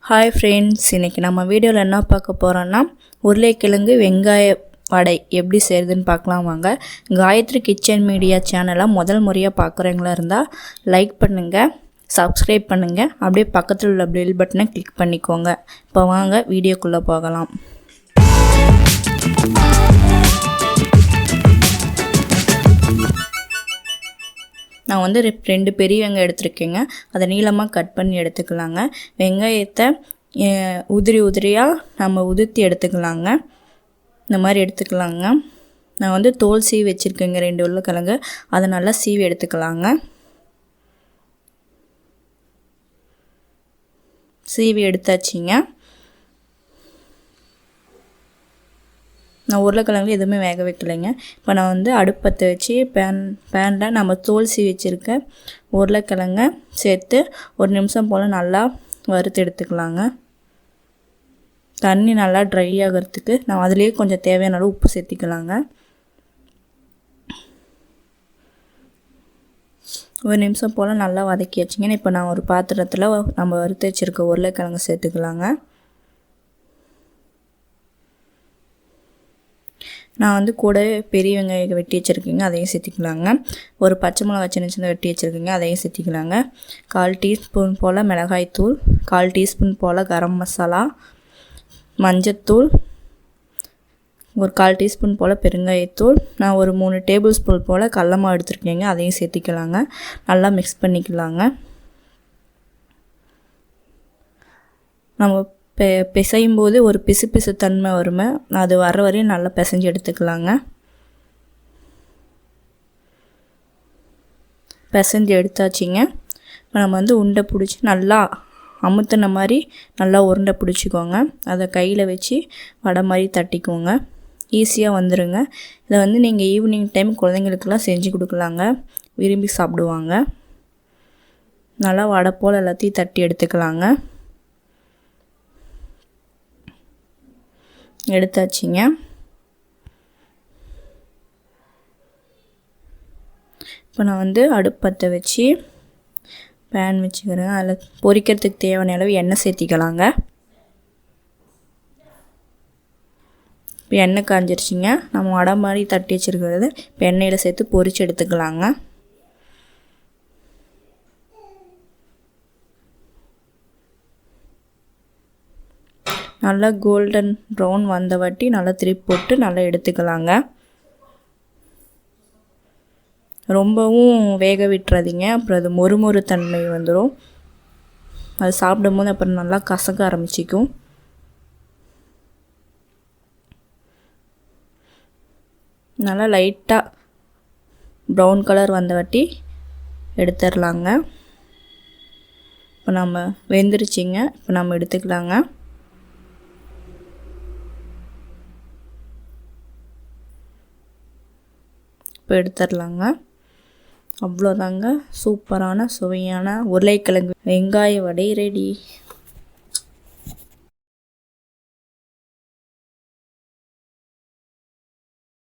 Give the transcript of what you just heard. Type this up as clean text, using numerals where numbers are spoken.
Hi friends, இன்றைக்கி நம்ம வீடியோவில் என்ன பார்க்க போகிறோன்னா உருளைக்கிழங்கு வெங்காய வடை எப்படி செய்கிறதுன்னு பார்க்கலாம் வாங்க. காயத்ரி கிச்சன் மீடியா சேனலை முதல் முறையாக பார்க்குறவங்களா இருந்தால் லைக் பண்ணுங்கள், சப்ஸ்கிரைப் பண்ணுங்கள், அப்படியே பக்கத்தில் உள்ள பெல் பட்டனை கிளிக் பண்ணிக்கோங்க. இப்போ வாங்க வீடியோக்குள்ளே போகலாம். நான் வந்து 2 பெரிய வெங்காயம் எடுத்துருக்கேங்க. அதை நீளமாக கட் பண்ணி எடுத்துக்கலாங்க. வெங்காயத்தை உதிரியாக நம்ம உதிர்த்தி எடுத்துக்கலாங்க. இந்த மாதிரி எடுத்துக்கலாங்க. நான் வந்து தோல் சீவி வச்சுருக்கேங்க 2 உருளைக்கிழங்கு. அதை நல்லா சீவி எடுத்துக்கலாங்க. சீவி எடுத்தாச்சிங்க. நான் உருளைக்கிழங்கு எதுவுமே வேக வைக்கலைங்க. இப்போ நான் வந்து அடுப்பத்தை வச்சு பேனில் நம்ம தோல் சீவி வச்சுருக்க உருளைக்கிழங்க சேர்த்து 1 நிமிஷம் போல் நல்லா வறுத்து எடுத்துக்கலாங்க. தண்ணி நல்லா ட்ரை ஆகிறதுக்கு நான் அதுலேயே கொஞ்சம் தேவையான அளவு உப்பு சேர்த்திக்கலாங்க. 1 நிமிஷம் போல் நல்லா வதக்கி வச்சிங்கன்னா இப்போ நான் ஒரு பாத்திரத்தில் நம்ம வறுத்து வச்சுருக்க உருளைக்கிழங்கு சேர்த்துக்கலாங்க. நான் வந்து கூட பெரிய வெங்காயம் வெட்டி வச்சுருக்கேங்க, அதையும் சேர்த்திக்கலாங்க. ஒரு பச்சை மிளகா சின்ன வெட்டி வச்சுருக்கேங்க, அதையும் சேர்த்திக்கலாங்க. 1/4 டீஸ்பூன் போல் மிளகாய்த்தூள், 1/4 டீஸ்பூன் போல் கரம் மசாலா, மஞ்சத்தூள், ஒரு 1/4 டீஸ்பூன் போல் பெருங்காயத்தூள், நான் ஒரு 3 டேபிள் ஸ்பூன் போல் கடல மாவு எடுத்துருக்கேங்க, அதையும் சேர்த்திக்கலாங்க. நல்லா மிக்ஸ் பண்ணிக்கலாங்க. நம்ம பிசையும் போது ஒரு பிசு தன்மை வருமே, அது வர வரையும் நல்லா பிசைஞ்சு எடுத்துக்கலாங்க. பிசைஞ்சு எடுத்தாச்சிங்க. இப்போ நம்ம வந்து உருண்டை பிடிச்சி நல்லா அமுத்தின மாதிரி நல்லா உருண்டை பிடிச்சிக்கோங்க. அதை கையில் வச்சு வடை மாதிரி தட்டிக்கோங்க. ஈஸியாக வந்துடுங்க. இதை வந்து நீங்கள் ஈவினிங் டைம் குழந்தைங்களுக்கெல்லாம் செஞ்சு கொடுக்கலாங்க, விரும்பி சாப்பிடுவாங்க. நல்லா வடை போல் எல்லாத்தையும் தட்டி எடுத்துக்கலாங்க. எடுத்தாச்சிங்க. இப்போ நான் வந்து அடுப்பத்தை வச்சு பேன் வச்சுக்கிறேன். அதில் பொரிக்கிறதுக்கு தேவையான அளவு எண்ணெய் சேர்த்திக்கலாங்க. இப்போ எண்ணெய் காஞ்சிருச்சிங்க. நம்ம வடை மாதிரி தட்டி வச்சுருக்கிறது இப்போ எண்ணெயில் சேர்த்து பொரித்து எடுத்துக்கலாங்க. நல்லா கோல்டன் ப்ரௌன் வந்த வாட்டி நல்லா திருப்பி போட்டு நல்லா எடுத்துக்கலாங்க. ரொம்பவும் வேக விட்டுறாதீங்க, அப்புறம் அது மொறு தன்மை வந்துடும். அது சாப்பிடும்போது அப்புறம் நல்லா கசக்க ஆரம்பிச்சிக்கும். நல்லா லைட்டாக ப்ரௌன் கலர் வந்த வாட்டி எடுத்துடலாங்க. இப்போ நம்ம வெந்துருச்சிங்க. இப்போ நம்ம எடுத்துக்கலாங்க. இப்போ எடுத்துடலாங்க. அவ்வளோதாங்க, சூப்பரான சுவையான உருளைக்கிழங்கு வெங்காய வடை ரெடி.